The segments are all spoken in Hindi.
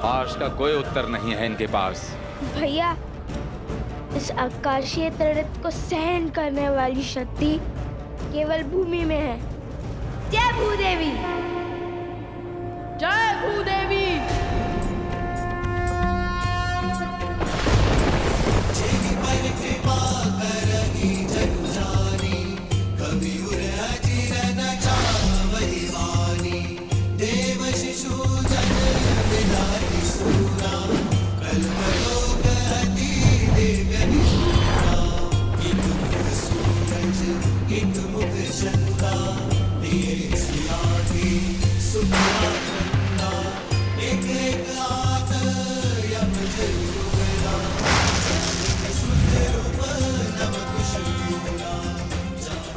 आज का कोई उत्तर नहीं है इनके पास। भैया, इस आकाशीय तड़प को सहन करने वाली शक्ति केवल भूमि में है। जय भूदेवी। जय भूदेवी।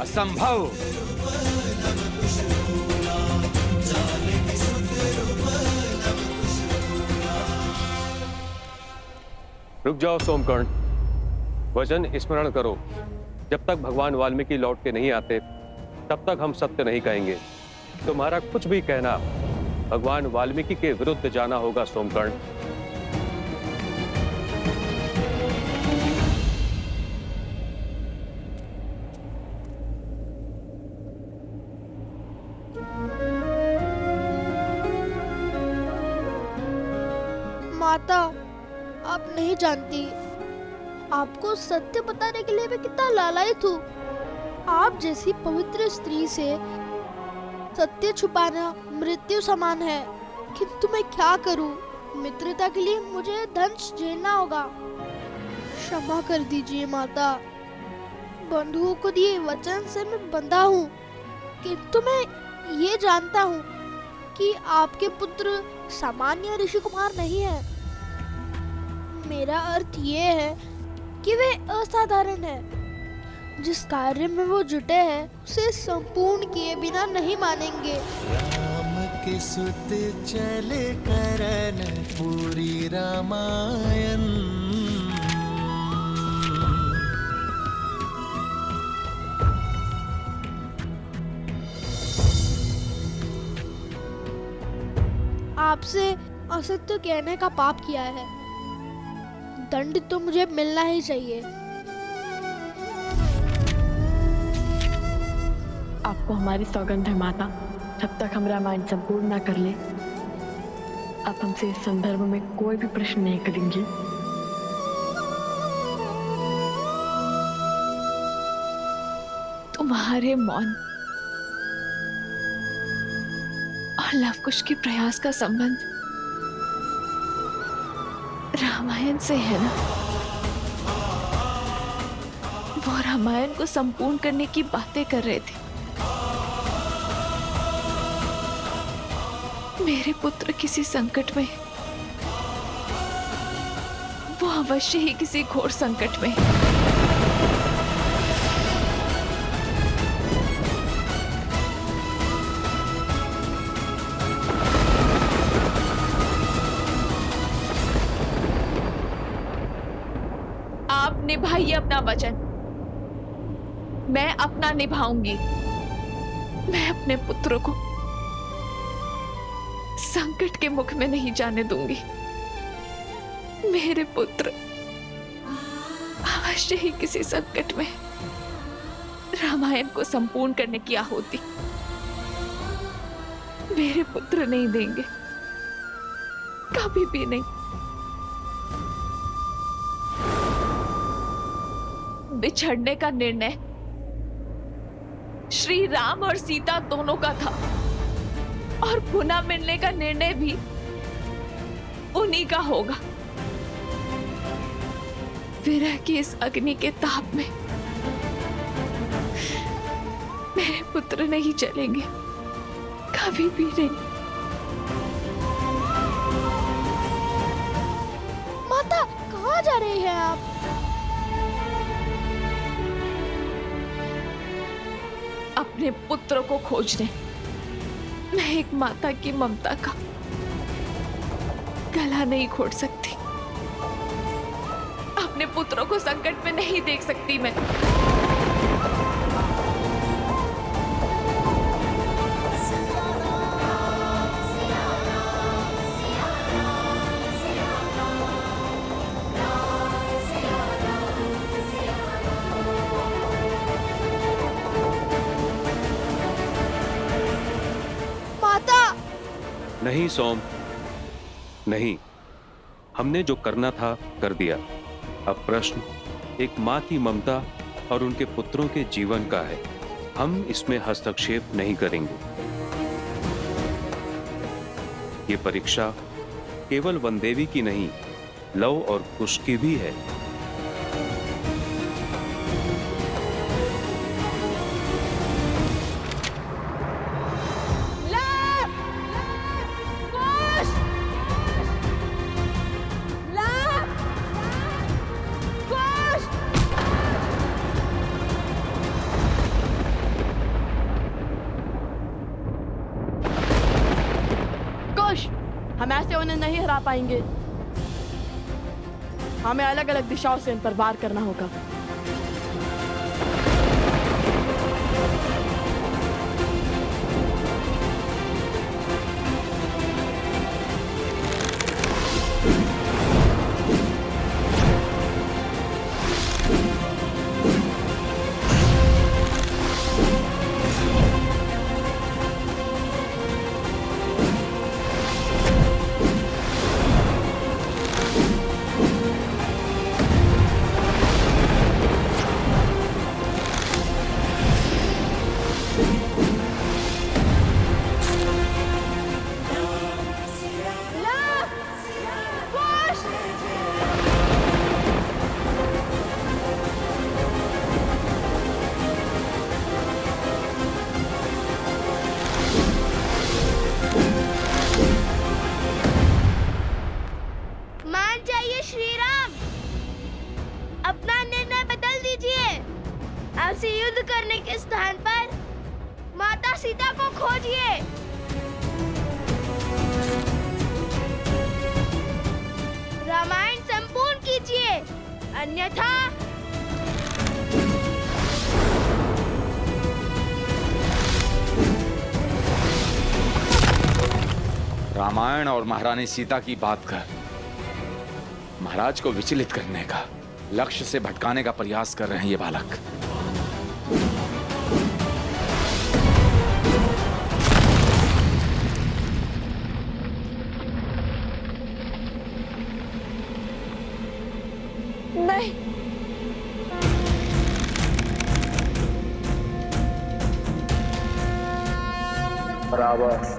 असंभव। रुक जाओ सोमकर्ण, वचन स्मरण करो। जब तक भगवान वाल्मीकि लौट के नहीं आते तब तक हम सत्य नहीं कहेंगे। तुम्हारा कुछ भी कहना भगवान वाल्मीकि के विरुद्ध जाना होगा सोमकर्ण। माता, आप नहीं जानती, आपको सत्य बताने के लिए मैं कितना लालायित हूँ। आप जैसी पवित्र स्त्री से सत्य छुपाना मृत्यु समान है, किंतु मैं क्या करूँ? मित्रता के लिए मुझे दंश झेलना होगा। क्षमा कर दीजिए माता। बंधुओं को दिए वचन से मैं बंधा हूँ, किंतु मैं ये जानता हूँ कि आपके पुत्र सामान्य ऋषि कुमार नहीं है। मेरा अर्थ ये है कि वे असाधारण है। जिस कार्य में वो जुटे हैं उसे संपूर्ण किए बिना नहीं मानेंगे। राम के सुत चले करन पूरी रामायण। आपसे असत्य कहने का पाप किया है, दंड तो मुझे मिलना ही चाहिए। आपको हमारी सौगंध है माता, जब तक हम रामायण संपूर्ण न कर ले आप हमसे इस संदर्भ में कोई भी प्रश्न नहीं करेंगे। तुम्हारे मौन और लवकुश के प्रयास का संबंध रामायण से है ना? वो रामायण को संपूर्ण करने की बातें कर रहे थे। मेरे पुत्र किसी संकट में, वो अवश्य ही किसी घोर संकट में। आप निभाइए अपना वचन, मैं अपना निभाऊंगी। मैं अपने पुत्र को संकट के मुख में नहीं जाने दूंगी। मेरे पुत्र अवश्य ही किसी संकट में रामायण को संपूर्ण करने की आहुति मेरे पुत्र नहीं देंगे, कभी भी नहीं। बिछड़ने का निर्णय श्री राम और सीता दोनों का था और पुनः मिलने का निर्णय भी उन्हीं का होगा। विरह की इस अग्नि के ताप में मेरे पुत्र नहीं चलेंगे, कभी भी नहीं। माता, कहाँ जा रही हैं आप? अपने पुत्र को खोजने। मैं एक माता की ममता का गला नहीं घोट सकती। अपने पुत्रों को संकट में नहीं देख सकती मैं। नहीं सोम, नहीं। हमने जो करना था कर दिया। अब प्रश्न एक माँ की ममता और उनके पुत्रों के जीवन का है। हम इसमें हस्तक्षेप नहीं करेंगे। ये परीक्षा केवल वनदेवी की नहीं, लव और कुश की भी है। हम ऐसे उन्हें नहीं हरा पाएंगे। हमें अलग अलग दिशाओं से इन पर वार करना होगा। से युद्ध करने के स्थान पर माता सीता को खोजिए। रामायण संपूर्ण कीजिए, अन्यथा रामायण और महारानी सीता की बात कर महाराज को विचलित करने का, लक्ष्य से भटकाने का प्रयास कर रहे हैं ये बालक। नहीं, बराबर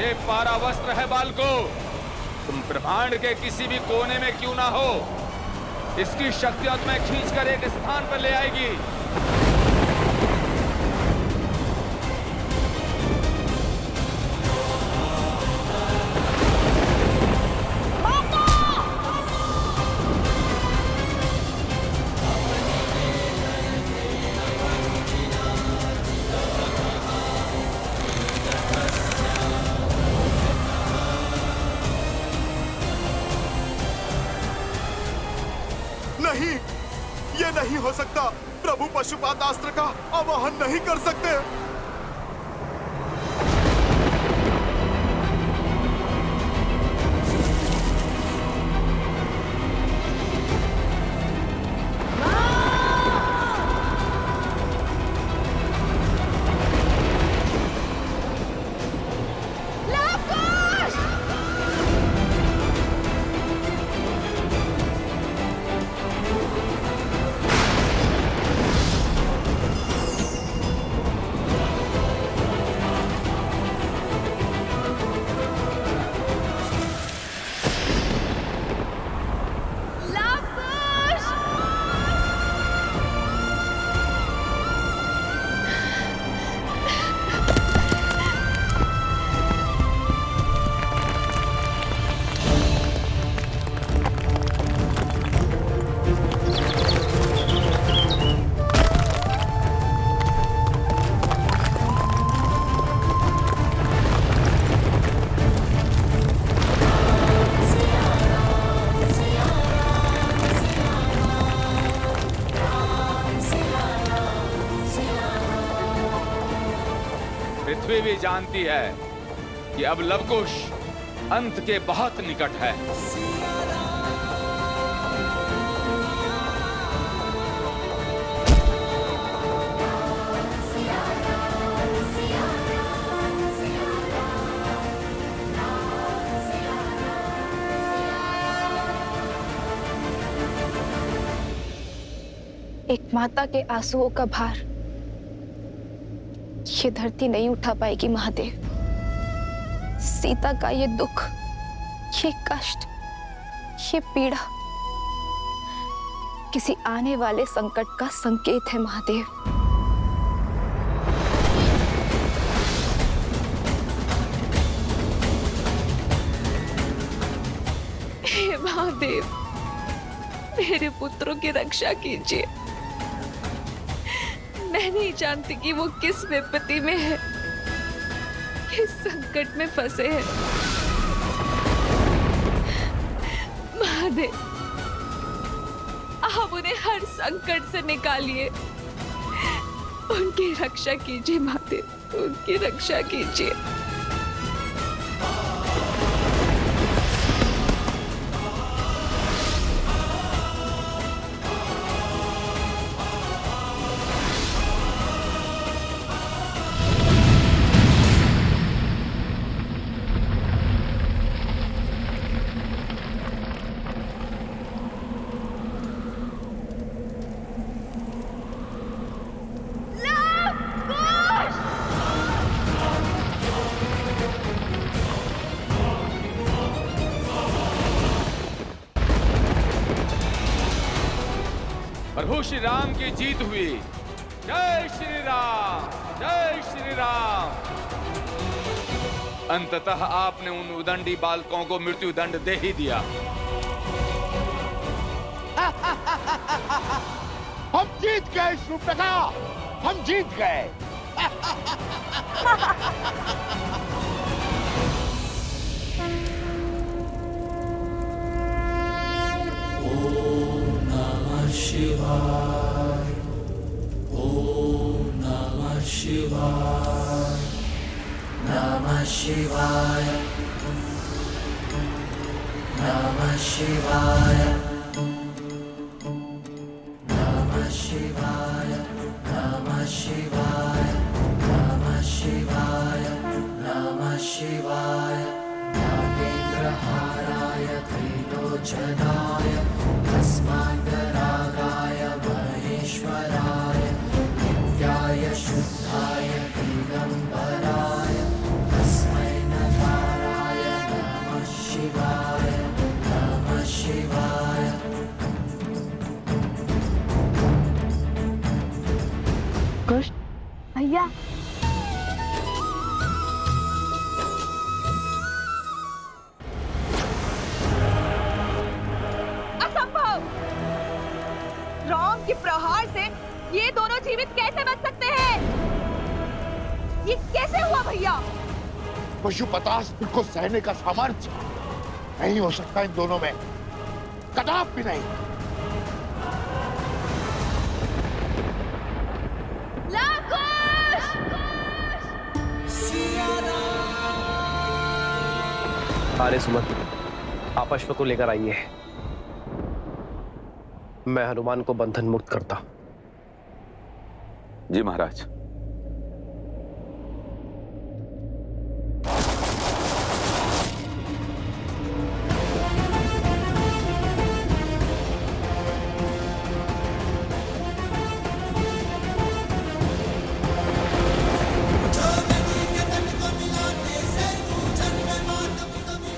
ये पारावस्त्र है बालको, तुम ब्रह्मांड के किसी भी कोने में क्यों ना हो, इसकी शक्तियां तुम्हें खींचकर एक स्थान पर ले आएगी। नहीं, ये नहीं हो सकता। प्रभु पशुपातास्त्र का आवाहन नहीं कर सकते। पृथ्वी भी जानती है कि अब लवकुश अंत के बहुत निकट है। एक माता के आंसुओं का भार ये धरती नहीं उठा पाएगी महादेव। सीता का ये दुख, ये कष्ट, ये पीड़ा किसी आने वाले संकट का संकेत है महादेव। हे महादेव, मेरे पुत्रों की रक्षा कीजिए। मैं नहीं जानती कि वो किस विपत्ति में है, किस संकट में फंसे हैं। महादेव, आप उन्हें हर संकट से निकालिए, उनकी रक्षा कीजिए महादेव, उनकी रक्षा कीजिए। प्रभु श्री राम की जीत हुई। जय श्री राम, जय श्री राम। अंततः आपने उन उदंडी बालकों को मृत्यु दंड दे ही दिया। हम जीत गए शूर्पणखा, हम जीत गए। शिवाय, ओम नमः शिवाय, नमः शिवाय, नमः शिवाय, नमः शिवाय, नमः शिवाय, नमः शिवाय, नमः शिवाय, नागेन्द्रहाराय त्रिलोचनाय तस्मान्तरागाय महेश्वराय नित्याय शुद्धाय दिगंबराय तस्मै नकाराय नमः शिवाय, नमः शिवाय। कृष्ण भैया, राम के प्रहार से ये दोनों जीवित कैसे बच सकते हैं? ये कैसे हुआ भैया? पशुपतास्त्र को सहने का सामर्थ्य नहीं हो सकता इन दोनों में, कदापि नहीं। अरे सुमन, आप अश्व को लेकर आइए, मैं हनुमान को बंधन मुक्त करता। जी महाराज।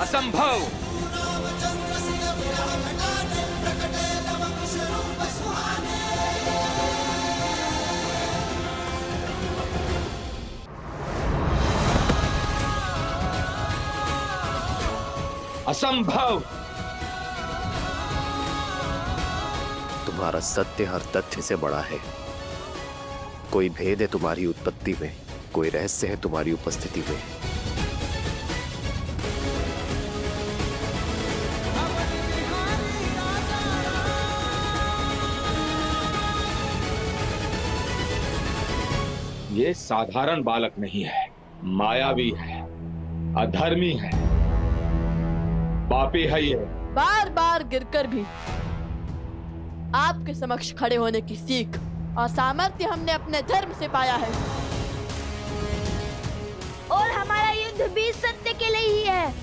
असंभव। असंभव। तुम्हारा सत्य हर तथ्य से बड़ा है। कोई भेद है तुम्हारी उत्पत्ति में, कोई रहस्य है तुम्हारी उपस्थिति में। ये साधारण बालक नहीं है, मायावी है, अधर्मी है, पापी है ये। बार बार गिरकर भी आपके समक्ष खड़े होने की सीख और सामर्थ्य हमने अपने धर्म से पाया है। और हमारा युद्ध भी सत्य के लिए ही है,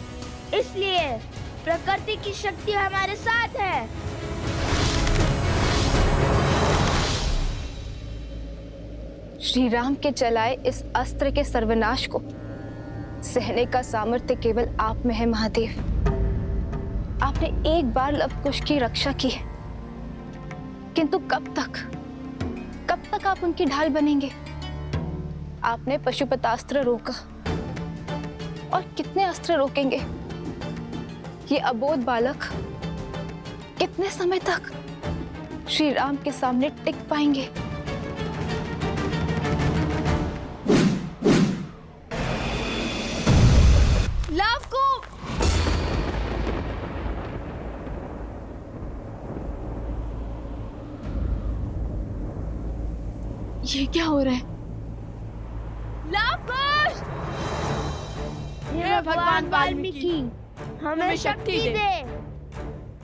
इसलिए प्रकृति की शक्ति हमारे साथ है। श्री राम के चलाए इस अस्त्र के सर्वनाश को सहने का सामर्थ्य केवल आप में है महादेव। आपने एक बार लवकुश की रक्षा की है, किंतु कब तक आप उनकी ढाल बनेंगे? आपने पशुपतास्त्र रोका, और कितने अस्त्र रोकेंगे? ये अबोध बालक कितने समय तक श्री राम के सामने टिक पाएंगे? ये क्या हो रहा है? लवकुश! हे भगवान वाल्मीकि, हमें शक्ति दे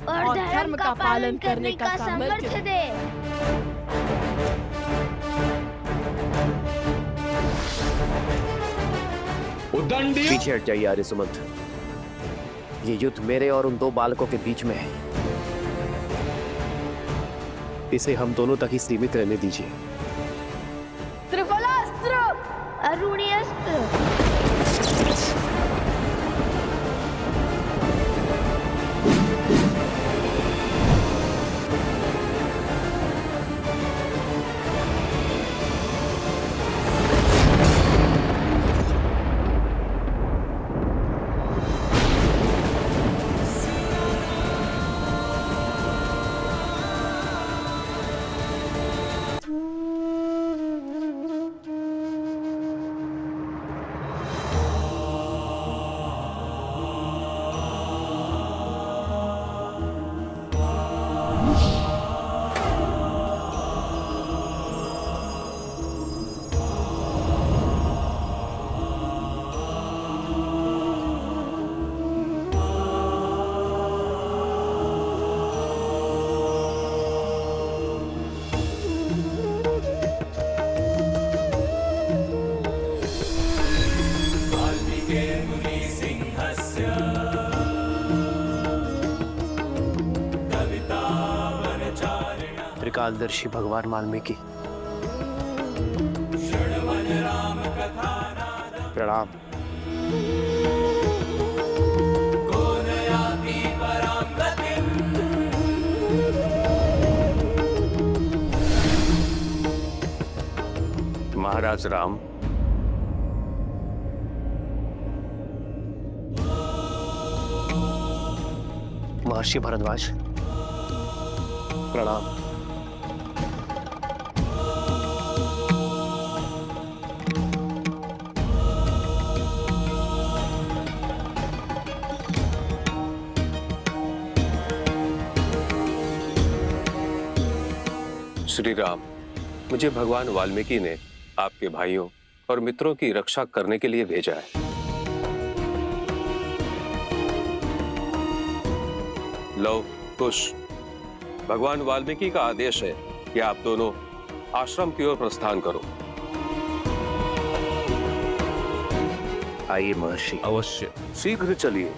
और धर्म का पालन करने का सामर्थ्य दे। पीछे हट जाइए आर्य सुमंत। ये युद्ध मेरे और उन दो बालकों के बीच में है। इसे हम दोनों तक ही सीमित रहने दीजिए। त्रिफलास्त्र, अरुणियस्त्र। त्रिकालदर्शी भगवान वाल्मीकि, प्रणाम। महाराज राम, महर्षि भरद्वाज, प्रणाम। श्री राम, मुझे भगवान वाल्मीकि ने आपके भाइयों और मित्रों की रक्षा करने के लिए भेजा है। लव कुश, भगवान वाल्मीकि का आदेश है कि आप दोनों आश्रम की ओर प्रस्थान करो। आइए महर्षि। अवश्य, शीघ्र चलिए।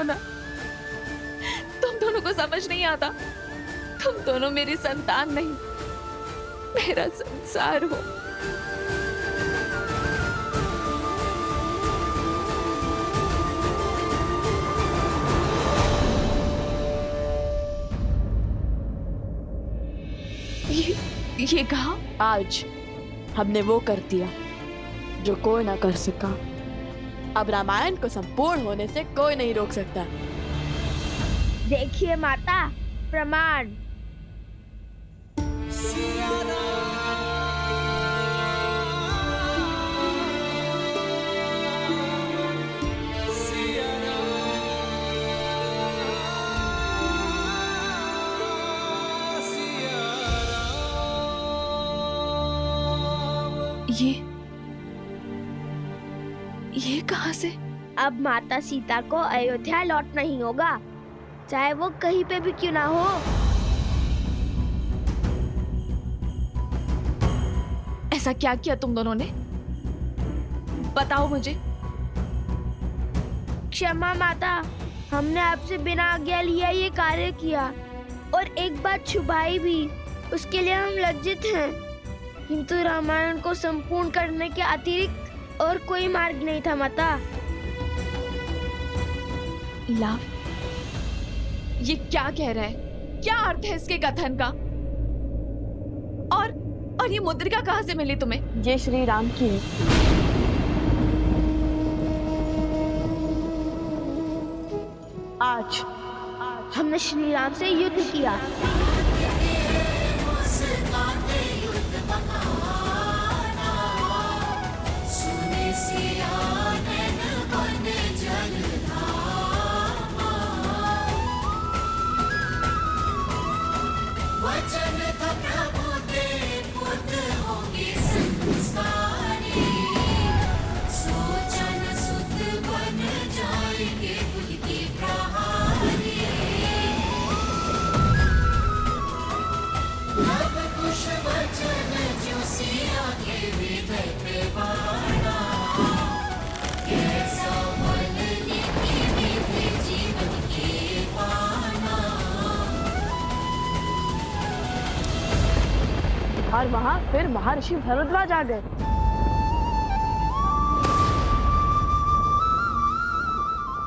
हो ना। तुम दोनों को समझ नहीं आता। तुम दोनों मेरी संतान नहीं, मेरा संसार हो। ये कहा आज हमने वो कर दिया जो कोई ना कर सका। अब रामायण को संपूर्ण होने से कोई नहीं रोक सकता। देखिए माता, प्रमाण। ये कहां से? अब माता सीता को अयोध्या लौटना ही होगा, चाहे वो कहीं पे भी क्यों ना हो। ऐसा क्या किया तुम दोनों ने? बताओ मुझे। क्षमा माता, हमने आपसे बिना आज्ञा लिया ये कार्य किया और एक बात छुपाई भी। उसके लिए हम लज्जित हैं, किंतु रामायण को संपूर्ण करने के अतिरिक्त और कोई मार्ग नहीं था माता। लाभ, ये क्या कह रहा है? क्या अर्थ है इसके कथन का? और ये मुद्रिका कहां से मिली तुम्हें? ये श्री राम की है। आज हमने श्री राम से युद्ध किया। और वहाँ फिर महर्षि भरद्वाज आ गए।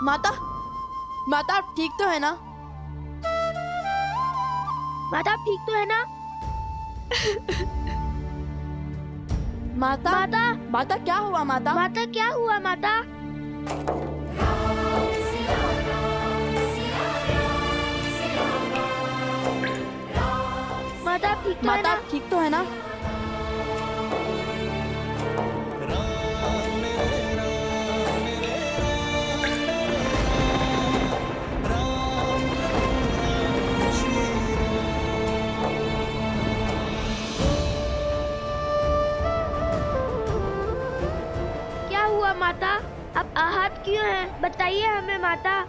माता, माता आप ठीक तो है ना? माता आप ठीक तो है ना? माता, माता, माता क्या हुआ माता? माता क्या हुआ माता? माता आप ठीक तो है माता ना? आप ठीक तो है ना? क्या हुआ माता? आप आहत क्यों हैं? बताइए हमें माता।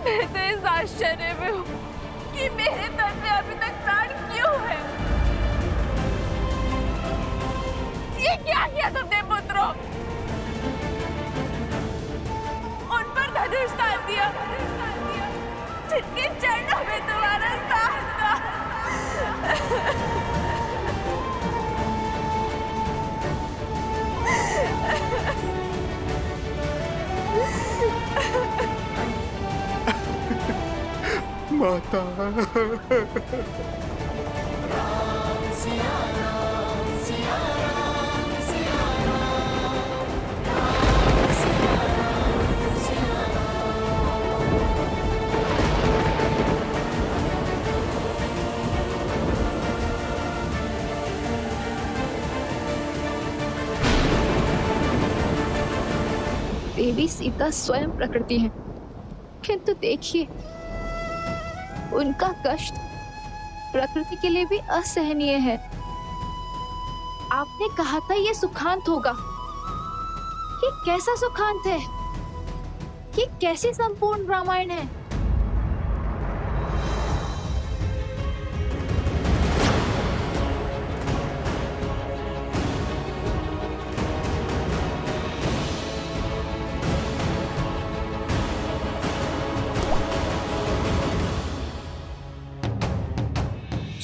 मैं तो इस आश्चर्य में हूँ कि मेरे तन में अभी तक प्राण क्यों है। ये क्या किया तुमने पुत्रों? उन पर धनुष तान दिया, जिनके चरणों में तुम्हारा स्थान था। माता। देवी सीता स्वयं प्रकृति है, किंतु देखिए उनका कष्ट प्रकृति के लिए भी असहनीय है। आपने कहा था ये सुखांत होगा। ये कैसा सुखांत है? ये कैसी संपूर्ण रामायण है?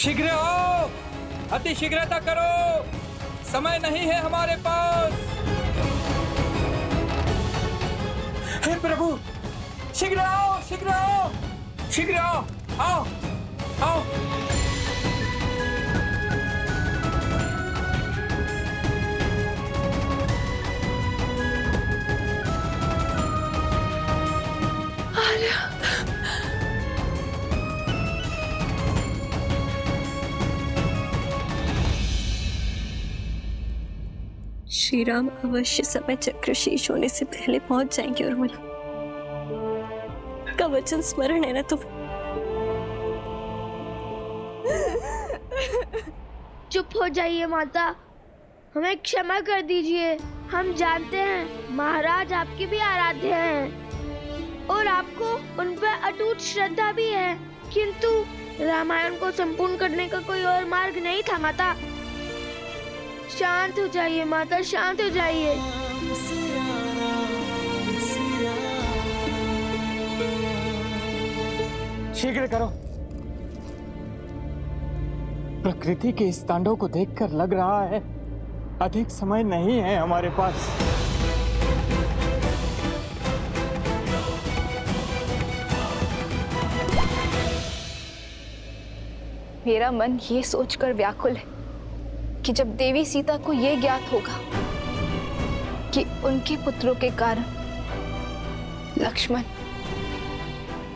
शीघ्र आओ, अति शीघ्रता करो, समय नहीं है हमारे पास। हे प्रभु, शीघ्र आओ, शीघ्र आओ, शीघ्र आओ, आओ, आओ। श्री राम अवश्य समय चक्र शेष होने से पहले पहुंच जाएंगे। और मुझे का वचन स्मरण है ना तुम्हें? चुप हो जाइए माता, हमें क्षमा कर दीजिए। हम जानते हैं महाराज आपके भी आराध्य हैं और आपको उन पर अटूट श्रद्धा भी है, किंतु रामायण को संपूर्ण करने का कोई और मार्ग नहीं था माता। शांत हो जाइए माता, शांत हो जाइए। शीघ्र करो। प्रकृति के इस तांडव को देखकर लग रहा है अधिक समय नहीं है हमारे पास। मेरा मन ये सोचकर व्याकुल है कि जब देवी सीता को यह ज्ञात होगा कि उनके पुत्रों के कारण लक्ष्मण,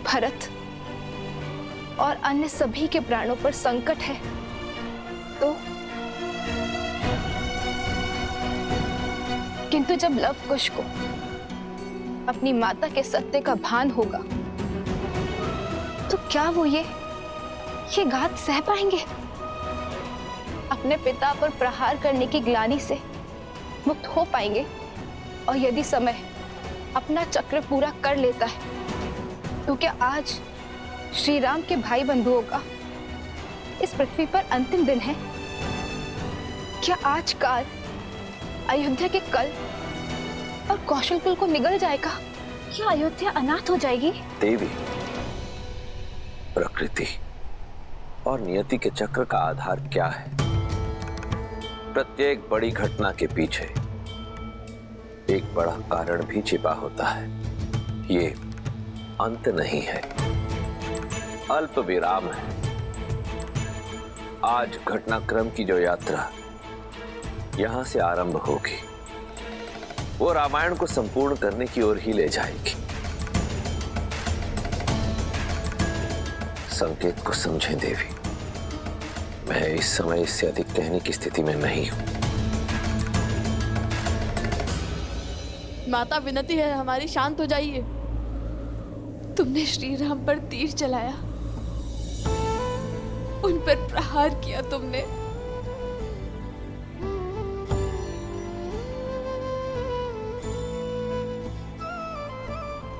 भरत और अन्य सभी के प्राणों पर संकट है, तो किंतु जब लव कुश को अपनी माता के सत्य का भान होगा तो क्या वो ये घात सह पाएंगे? अपने पिता पर प्रहार करने की ग्लानि से मुक्त हो पाएंगे? और यदि समय अपना चक्र पूरा कर लेता है तो क्या आज श्री राम के भाई बंधुओं का इस पृथ्वी पर अंतिम दिन है? क्या आज काल अयोध्या के कल और कौशलपुर को निगल जाएगा? क्या अयोध्या अनाथ हो जाएगी? देवी, प्रकृति और नियति के चक्र का आधार क्या है? प्रत्येक बड़ी घटना के पीछे एक बड़ा कारण भी छिपा होता है। ये अंत नहीं है, अल्प विराम है। आज घटनाक्रम की जो यात्रा यहां से आरंभ होगी वो रामायण को संपूर्ण करने की ओर ही ले जाएगी। संकेत को समझें देवी, मैं इस समय इससे अधिक कहने की स्थिति में नहीं हूं। माता, विनती है हमारी, शांत हो जाइए। तुमने श्री राम पर तीर चलाया, उन पर प्रहार किया तुमने।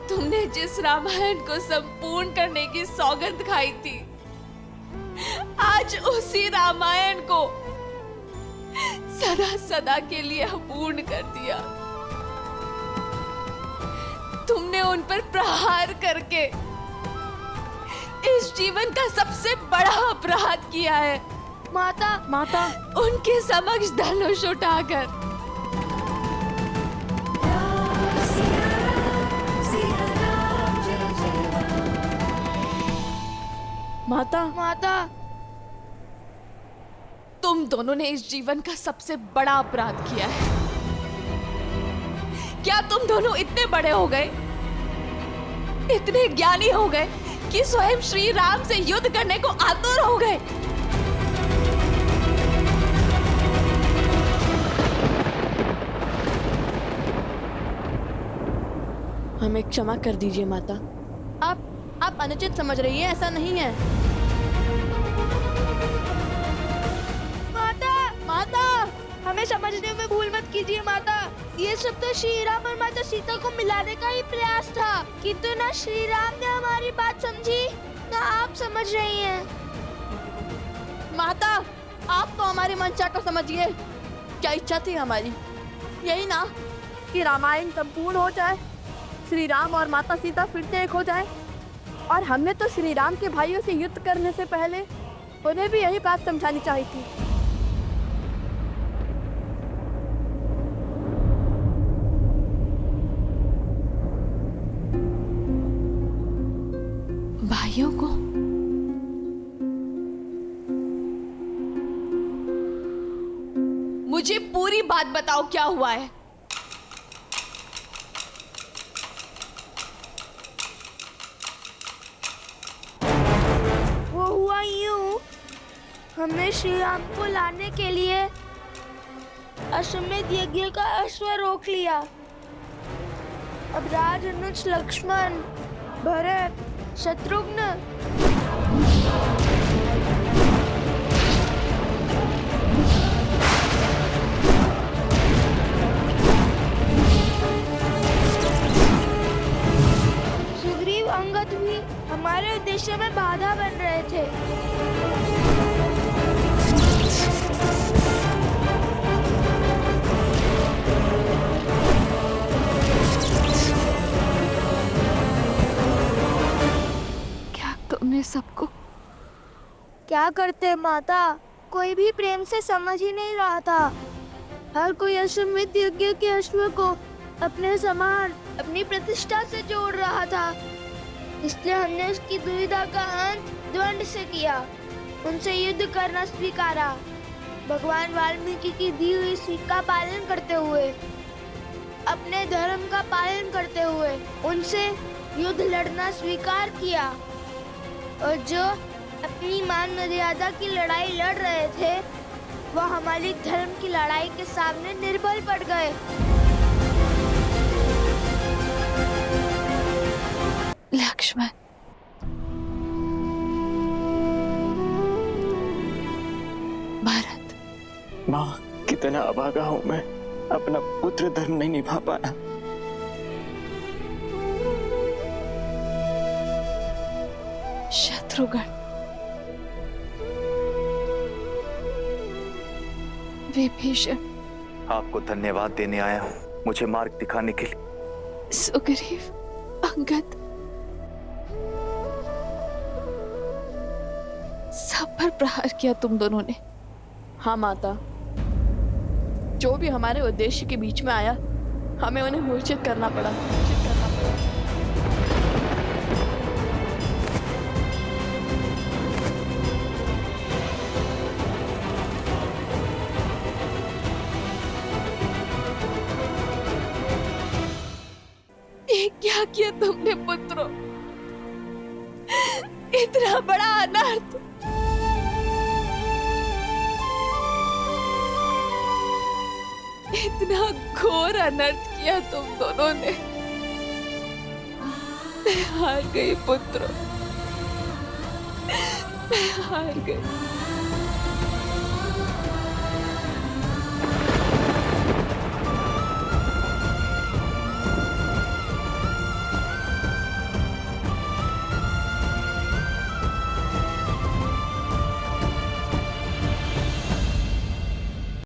तुमने जिस रामायण को संपूर्ण करने की सौगंध खाई थी, आज उसी रामायण को सदा सदा के लिए अपूर्ण कर दिया। तुमने उन पर प्रहार करके इस जीवन का सबसे बड़ा अपराध किया है। माता, माता, उनके समक्ष धनुष उठाकर। माता, माता, तुम दोनों ने इस जीवन का सबसे बड़ा अपराध किया है। क्या तुम दोनों इतने बड़े हो गए, इतने ज्ञानी हो गए कि स्वयं श्री राम से युद्ध करने को आतुर हो गए? हमें क्षमा कर दीजिए माता। आप अनुचित समझ रही है, ऐसा नहीं है। माता, माता, हमें समझने में भूल मत कीजिए माता। ये सब तो श्री राम और माता सीता को मिलाने का ही प्रयास था, किंतु ना श्री राम ने हमारी बात समझी, ना आप समझ रही हैं। माता, आप तो हमारी मंशा को समझिए। क्या इच्छा थी हमारी? यही ना कि रामायण संपूर्ण हो जाए, श्री राम और माता सीता फिर से एक हो जाए। और हमने तो श्री राम के भाइयों से युद्ध करने से पहले उन्हें भी यही बात समझानी चाहिए थी। भाइयों को मुझे पूरी बात बताओ, क्या हुआ है? वो हुआ यूं, हमने श्री राम को लाने के लिए अश्वमेध यज्ञ का अश्व रोक लिया। अब राज अनुज लक्ष्मण, भरत, शत्रुघ्न सुग्रीव, अंगद भी हमारे उद्देश्य में बाधा बन रहे थे। तुमने सबको क्या करते माता, कोई भी प्रेम से समझ ही नहीं रहा था। हर कोई अश्वमेध यज्ञ के अश्व को अपने समान, अपनी प्रतिष्ठा से जोड़ रहा था। इसलिए हमने उसकी दुविधा का अंत द्वंद से किया, उनसे युद्ध करना स्वीकारा। भगवान वाल्मीकि की दी हुई सीख का पालन करते हुए, अपने धर्म का पालन करते हुए उनसे युद्ध लड़ना स्वीकार किया। और जो अपनी मान मर्यादा की लड़ाई लड़ रहे थे, वो हमारी धर्म की लड़ाई के सामने निर्बल पड़ गए। लक्ष्मण, भरत। माँ, कितना अभागा हूँ मैं, अपना पुत्र धर्म नहीं निभा पाया। शत्रुघ्न, विभीषण, आपको धन्यवाद देने आया हूँ, मुझे मार्ग दिखाने के लिए। सुग्रीव, अंगद, सब पर प्रहार किया तुम दोनों ने। हाँ माता, जो भी हमारे उद्देश्य के बीच में आया, हमें उन्हें मूर्छित करना पड़ा। ये क्या किया तुमने पुत्रों? इतना बड़ा अनर्थ, इतना घोर अनर्थ किया तुम दोनों ने। मैं हार गई पुत्रों, मैं हार गई।